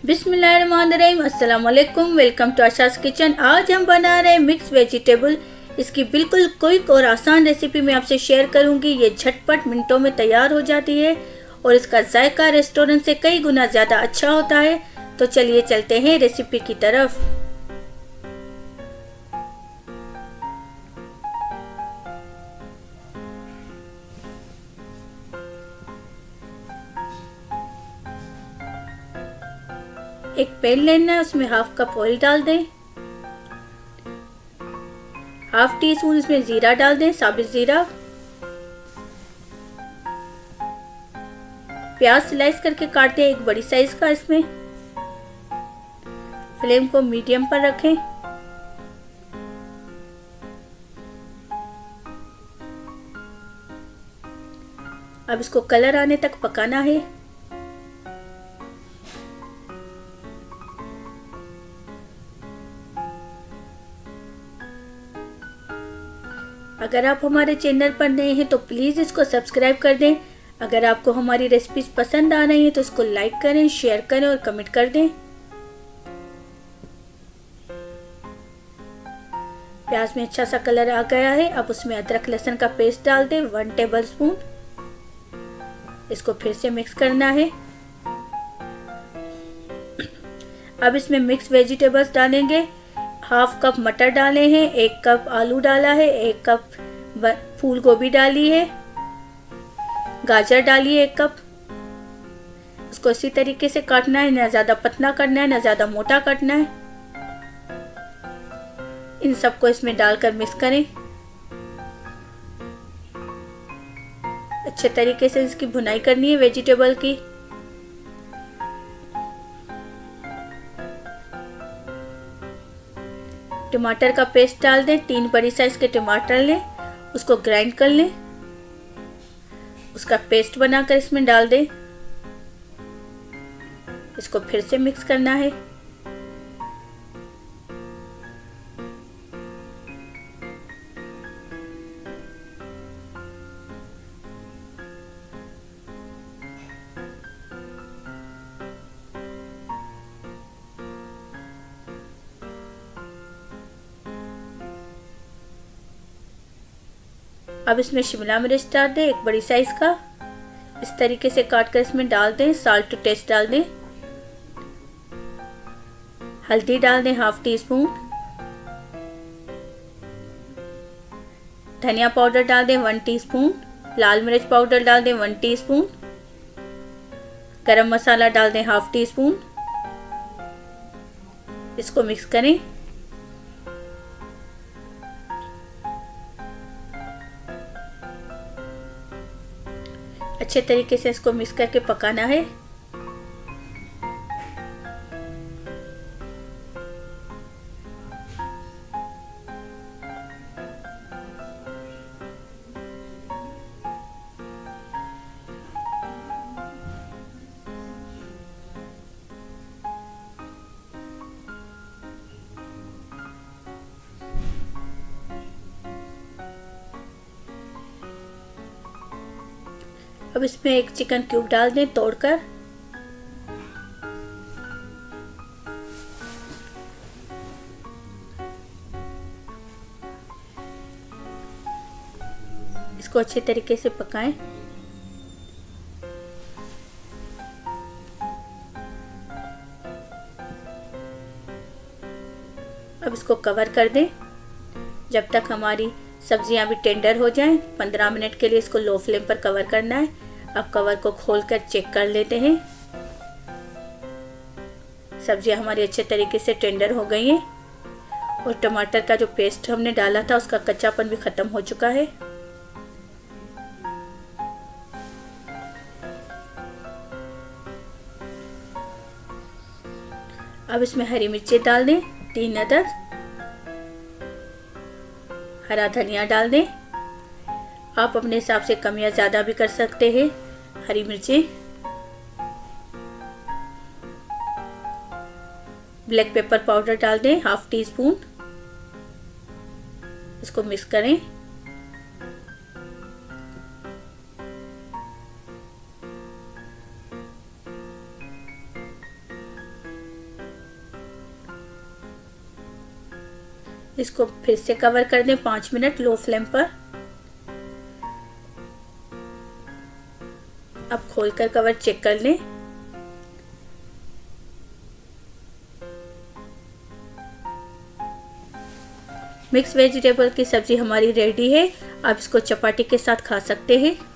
बिस्मिल्लाहिर्रहमानिर्रहीम, अस्सलाम वालेकुम। Welcome to Asha's kitchen. आज हम बना रहे हैं मिक्स वेजिटेबल। इसकी बिल्कुल क्विक और आसान रेसिपी मैं आपसे शेयर करूंगी। ये झटपट मिनटों में तैयार हो जाती है और इसका जायका रेस्टोरेंट से कई गुना ज़्यादा अच्छा होता है। तो चलिए चलते हैं रेसिपी की तरफ। एक पैन लेना है, उसमें हाफ कप ऑयल डाल दें। हाफ टी स्पून इसमें जीरा डाल दें, साबित जीरा। प्याज स्लाइस करके काट दें, एक बड़ी साइज का। इसमें फ्लेम को मीडियम पर रखें। अब इसको कलर आने तक पकाना है। अगर आप हमारे चैनल पर नए हैं तो प्लीज़ इसको सब्सक्राइब कर दें। अगर आपको हमारी रेसिपीज पसंद आ रही हैं तो इसको लाइक करें, शेयर करें और कमेंट कर दें। प्याज में अच्छा सा कलर आ गया है। अब उसमें अदरक लहसुन का पेस्ट डाल दें, 1 टेबल स्पून। इसको फिर से मिक्स करना है। अब इसमें मिक्स वेजिटेबल्स डालेंगे। हाफ कप मटर डाले हैं, 1 कप आलू डाला है, 1 कप फूल गोभी डाली है, गाजर डाली है 1 कप। इसको इसी तरीके से काटना है, ना ज़्यादा पतला करना है ना ज़्यादा मोटा काटना है। इन सबको इसमें डालकर मिक्स करें। अच्छे तरीके से इसकी भुनाई करनी है वेजिटेबल की। टमाटर का पेस्ट डाल दें, 3 बड़ी साइज के टमाटर लें, उसको ग्राइंड कर लें, उसका पेस्ट बनाकर इसमें डाल दें। इसको फिर से मिक्स करना है। अब इसमें शिमला मिर्च डाल दें, 1 बड़ी साइज का। इस तरीके से काट कर इसमें डाल दें। साल्ट टू टेस्ट डाल दें। हल्दी डाल दें, हाफ टी स्पून। धनिया पाउडर डाल दें, 1 टीस्पून। लाल मिर्च पाउडर डाल दें, 1 टीस्पून। गरम मसाला डाल दें, हाफ टी स्पून। इसको मिक्स करें। अच्छे तरीके से इसको मिक्स करके पकाना है। अब इसमें 1 चिकन क्यूब डाल दें तोड़कर। इसको अच्छे तरीके से पकाएं। अब इसको कवर कर दें जब तक हमारी सब्जियां भी टेंडर हो जाएं। 15 मिनट के लिए इसको लो फ्लेम पर कवर करना है। अब कवर को खोलकर चेक कर लेते हैं। सब्जियां हमारी अच्छे तरीके से टेंडर हो गई हैं और टमाटर का जो पेस्ट हमने डाला था उसका कच्चापन भी खत्म हो चुका है। अब इसमें हरी मिर्ची डाल दें, 3 अदद। हरा धनिया डाल दें। आप अपने हिसाब से कम या ज़्यादा भी कर सकते हैं। हरी मिर्ची, ब्लैक पेपर पाउडर डाल दें, हाफ टी स्पून। इसको मिक्स करें। इसको फिर से कवर कर दें 5 मिनट लो फ्लेम पर। अब खोलकर कवर चेक कर लें। मिक्स वेजिटेबल की सब्जी हमारी रेडी है। आप इसको चपाती के साथ खा सकते हैं।